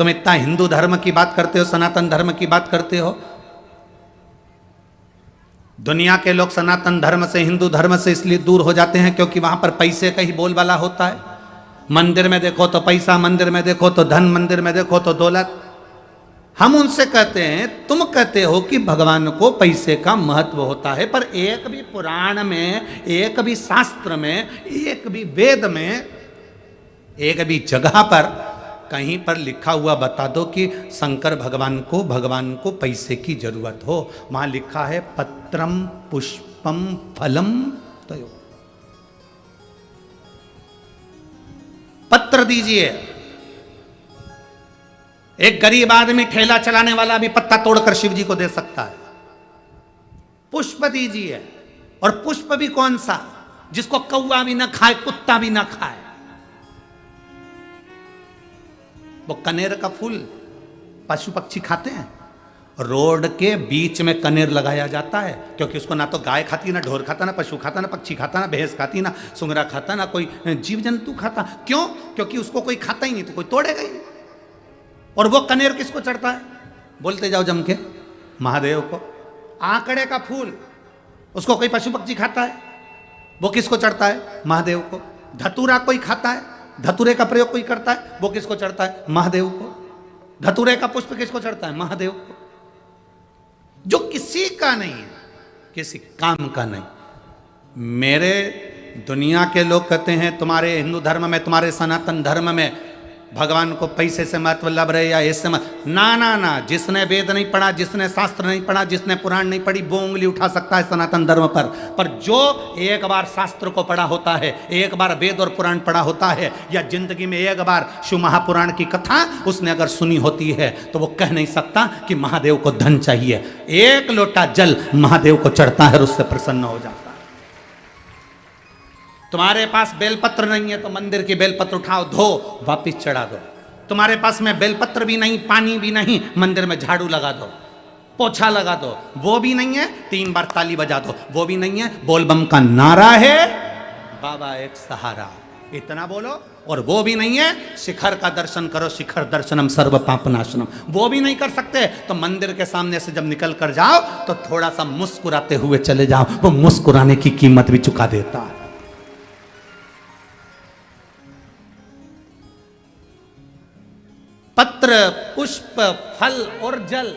तुम इतना हिंदू धर्म की बात करते हो, सनातन धर्म की बात करते हो। दुनिया के लोग सनातन धर्म से, हिंदू धर्म से इसलिए दूर हो जाते हैं क्योंकि वहां पर पैसे का ही बोलबाला होता है। मंदिर में देखो तो पैसा, मंदिर में देखो तो धन, मंदिर में देखो तो दौलत। हम उनसे कहते हैं, तुम कहते हो कि भगवान को पैसे का महत्व होता है, पर एक भी पुराण में, एक भी शास्त्र में, एक भी वेद में, एक भी जगह पर कहीं पर लिखा हुआ बता दो कि शंकर भगवान को पैसे की जरूरत हो। वहां लिखा है पत्रम पुष्पम फलम तयो। पत्र दीजिए। एक गरीब आदमी ठेला चलाने वाला भी पत्ता तोड़कर शिव जी को दे सकता है। पुष्प दीजिए, और पुष्प भी कौन सा, जिसको कौवा भी ना खाए, कुत्ता भी ना खाए। वो कनेर का फूल पशु पक्षी खाते हैं। रोड के बीच में कनेर लगाया जाता है क्योंकि उसको ना तो गाय खाती, ना ढोर खाता, ना पशु खाता, ना पक्षी खाता, ना भैंस खाती, ना सुंगरा खाता, ना कोई जीव जंतु खाता। क्यों? क्योंकि उसको कोई खाता ही नहीं तो कोई तोड़ेगा ही नहीं। और वो कनेर किसको चढ़ता है? बोलते जाओ जम के, महादेव को। आंकड़े का फूल, उसको कोई पशु पक्षी खाता है, वो किसको चढ़ता है? महादेव को। धतूरा कोई खाता है, धतूरे का प्रयोग कोई करता है, वो किसको चढ़ता है? महादेव को। धतूरे का पुष्प किसको चढ़ता है? महादेव को। जो किसी का नहीं है, किसी काम का नहीं। मेरे दुनिया के लोग कहते हैं तुम्हारे हिंदू धर्म में, तुम्हारे सनातन धर्म में भगवान को पैसे से महत्व लग रहे या इससे ना ना ना। जिसने वेद नहीं पढ़ा, जिसने शास्त्र नहीं पढ़ा, जिसने पुराण नहीं पढ़ी, वो उंगली उठा सकता है सनातन धर्म पर जो एक बार शास्त्र को पढ़ा होता है, एक बार वेद और पुराण पढ़ा होता है, या जिंदगी में एक बार शिव महापुराण की कथा उसने अगर सुनी होती है, तो वो कह नहीं सकता कि महादेव को धन चाहिए। एक लोटा जल महादेव को चढ़ता है और उससे प्रसन्न हो जाता है। तुम्हारे पास बेलपत्र नहीं है तो मंदिर की बेलपत्र उठाओ, धो, वापिस चढ़ा दो। तुम्हारे पास में बेलपत्र भी नहीं, पानी भी नहीं, मंदिर में झाड़ू लगा दो, पोछा लगा दो। वो भी नहीं है, 3 बार ताली बजा दो। वो भी नहीं है, बोलबम का नारा है, बाबा एक सहारा, इतना बोलो। और वो भी नहीं है, शिखर का दर्शन करो, शिखर दर्शनम सर्व पापनाशनम। वो भी नहीं कर सकते तो मंदिर के सामने से जब निकल कर जाओ तो थोड़ा सा मुस्कुराते हुए चले जाओ, वो मुस्कुराने की कीमत भी चुका देता है। पत्र, पुष्प, फल और जल।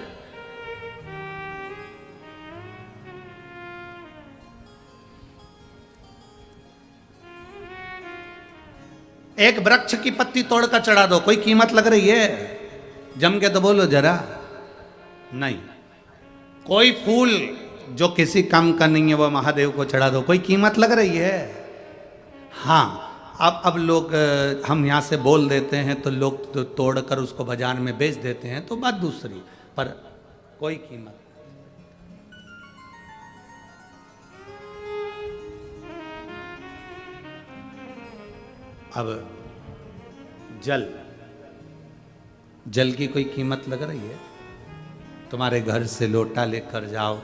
एक वृक्ष की पत्ती तोड़कर चढ़ा दो, कोई कीमत लग रही है? जम के तो बोलो जरा। नहीं। कोई फूल जो किसी काम का नहीं है वो महादेव को चढ़ा दो, कोई कीमत लग रही है? हाँ। अब लोग, हम यहाँ से बोल देते हैं तो लोग तो तोड़कर उसको बाजार में बेच देते हैं, तो बात दूसरी, पर कोई कीमत। अब जल की कोई कीमत लग रही है? तुम्हारे घर से लोटा लेकर जाओ,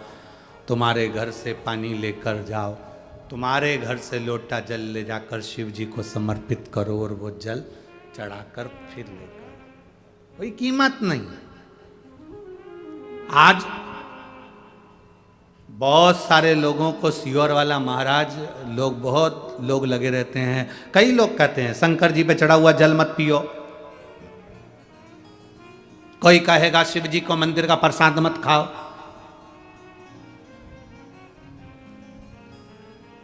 तुम्हारे घर से पानी लेकर जाओ, तुम्हारे घर से लोटा जल ले जाकर शिव जी को समर्पित करो और वो जल चढ़ाकर फिर लेकर, कोई कीमत नहीं। आज बहुत सारे लोगों को सियोर वाला महाराज, बहुत लोग लगे रहते हैं। कई लोग कहते हैं शंकर जी पे चढ़ा हुआ जल मत पियो। कोई कहेगा शिव जी को मंदिर का प्रसाद मत खाओ।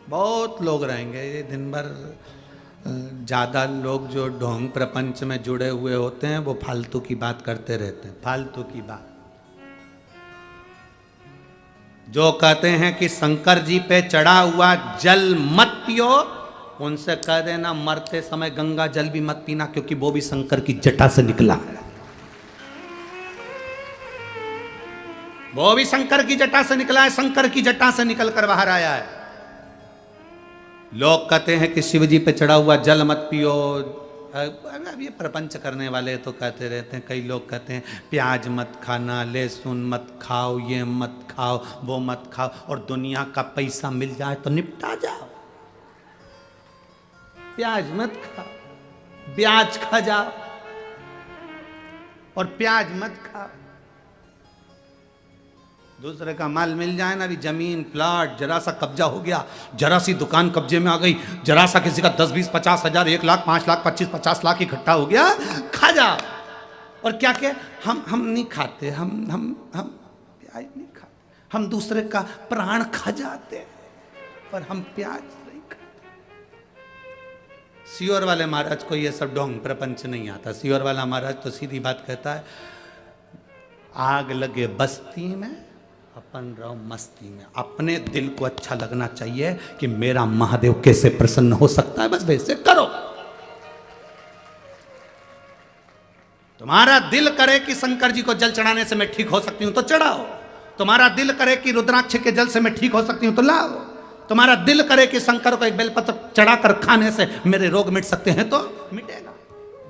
बहुत लोग रहेंगे ये दिन भर। ज़्यादा लोग जो ढोंग प्रपंच में जुड़े हुए होते हैं वो फालतू की बात करते रहते हैं, फालतू की बात। जो कहते हैं कि शंकर जी पे चढ़ा हुआ जल मत पियो, उनसे कह देना मरते समय गंगा जल भी मत पीना, क्योंकि वो भी शंकर की जटा से निकला है। वो भी शंकर की जटा से निकला है, शंकर की जटा से निकल कर बाहर आया है। लोग कहते हैं कि शिव जी पे चढ़ा हुआ जल मत पियो। अब ये प्रपंच करने वाले तो कहते रहते हैं। कई लोग कहते हैं प्याज मत खाना, लहसुन मत खाओ, ये मत खाओ, वो मत खाओ, और दुनिया का पैसा मिल जाए तो निपटा जाओ। प्याज मत खाओ, ब्याज खा जाओ। और प्याज मत खाओ। दूसरे का माल मिल जाए ना, अभी जमीन प्लाट जरा सा कब्जा हो गया, जरा सी दुकान कब्जे में आ गई, जरा सा किसी का 10 20 50 हजार 1 लाख 5 लाख 25 50 लाख इकट्ठा हो गया, खा जाओ। और क्या क्या हम नहीं खाते, हम प्याज नहीं खाते, हम दूसरे का प्राण खा जाते पर हम प्याज नहीं खाते। सियोर वाले महाराज को ये सब ढोंग प्रपंच नहीं आता। सियोर वाला महाराज तो सीधी बात कहता है, आग लगे बस्ती में अपन रहो मस्ती में। अपने दिल को अच्छा लगना चाहिए कि मेरा महादेव कैसे प्रसन्न हो सकता है, बस वैसे करो। तुम्हारा दिल करे कि शंकर जी को जल चढ़ाने से मैं ठीक हो सकती हूं तो चढ़ाओ। तुम्हारा दिल करे कि रुद्राक्ष के जल से मैं ठीक हो सकती हूं तो लाओ। तुम्हारा दिल करे कि शंकर को एक बेलपत्र चढ़ाकर खाने से मेरे रोग मिट सकते हैं तो मिटेगा।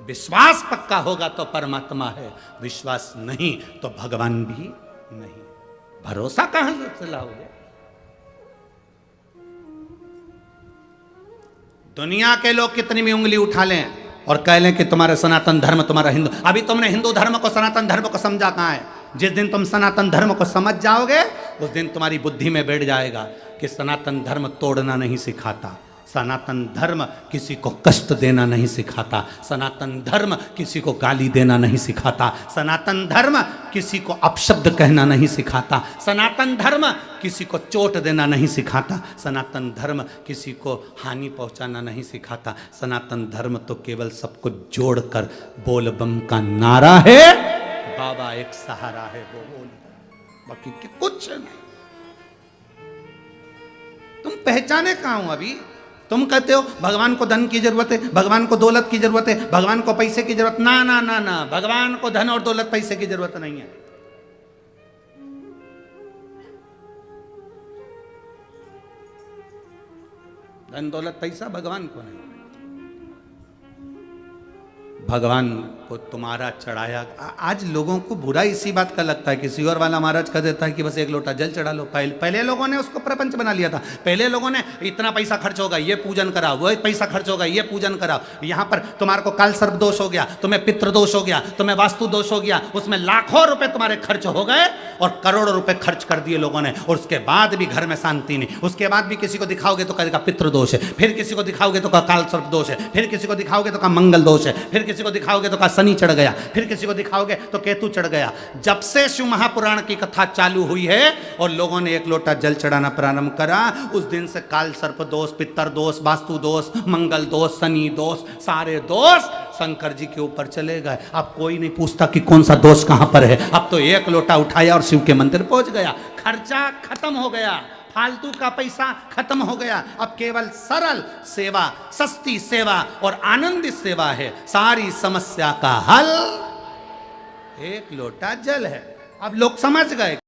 विश्वास पक्का होगा तो परमात्मा है, विश्वास नहीं तो भगवान भी नहीं। भरोसा कहां से लाओगे? दुनिया के लोग कितनी भी उंगली उठा लें और कह लें कि तुम्हारा सनातन धर्म, तुम्हारा हिंदू, अभी तुमने हिंदू धर्म को सनातन धर्म को समझा कहां है? जिस दिन तुम सनातन धर्म को समझ जाओगे उस दिन तुम्हारी बुद्धि में बैठ जाएगा कि सनातन धर्म तोड़ना नहीं सिखाता, सनातन धर्म किसी को कष्ट देना नहीं सिखाता, सनातन धर्म किसी को गाली देना नहीं सिखाता, सनातन धर्म किसी को अपशब्द कहना नहीं सिखाता, सनातन धर्म किसी को चोट देना नहीं सिखाता, सनातन धर्म किसी को हानि पहुंचाना नहीं सिखाता। सनातन धर्म तो केवल सबको जोड़कर बोल बम का नारा है, बाबा एक सहारा है वो बोल, बाकी कुछ नहीं। तुम पहचाने कहां हो? अभी तुम कहते हो भगवान को धन की जरूरत है, भगवान को दौलत की जरूरत है, भगवान को पैसे की जरूरत। ना ना ना ना, भगवान को धन और दौलत पैसे की जरूरत नहीं है। धन दौलत पैसा भगवान को नहीं, भगवान को तुम्हारा चढ़ाया। आज लोगों को बुरा इसी बात का लगता है कि सियोर वाला महाराज कह देता है कि बस एक लोटा जल चढ़ा लो। पहले लोगों ने उसको प्रपंच बना लिया था। पहले लोगों ने इतना पैसा खर्च होगा ये पूजन कराओ, वही पैसा खर्च होगा ये पूजन कराओ। यहाँ पर तुम्हारे को काल सर्प दोष हो गया, तुम्हें पितृ दोष हो गया, तुम्हें वास्तु दोष हो गया, उसमें लाखों रुपए तुम्हारे खर्च हो गए और करोड़ों रुपए खर्च कर दिए लोगों ने, और उसके बाद भी घर में शांति नहीं। उसके बाद भी किसी को दिखाओगे तो कहेगा पितृ दोष है, फिर किसी को दिखाओगे तो कहा काल सर्प दोष है, फिर किसी को दिखाओगे तो कहा मंगल दोष है, फिर किसी को दिखाओगे तो कहा शनि चढ़ गया, फिर किसी को दिखाओगे तो केतु चढ़ गया। जब से शिव महापुराण की कथा चालू हुई है और लोगों ने एक लोटा जल चढ़ाना प्रारंभ करा, उस दिन से काल सर्प दोष, पितर दोष, वास्तु दोष, मंगल दोष, शनि दोष, सारे दोष शंकर जी के ऊपर चले गए। अब कोई नहीं पूछता कि कौन सा दोष कहां पर है। अब तो एक लोटा उठाया और शिव के मंदिर पहुंच गया, खर्चा खत्म हो गया, फालतू का पैसा खत्म हो गया। अब केवल सरल सेवा, सस्ती सेवा और आनंदित सेवा है। सारी समस्या का हल एक लोटा जल है। अब लोग समझ गए।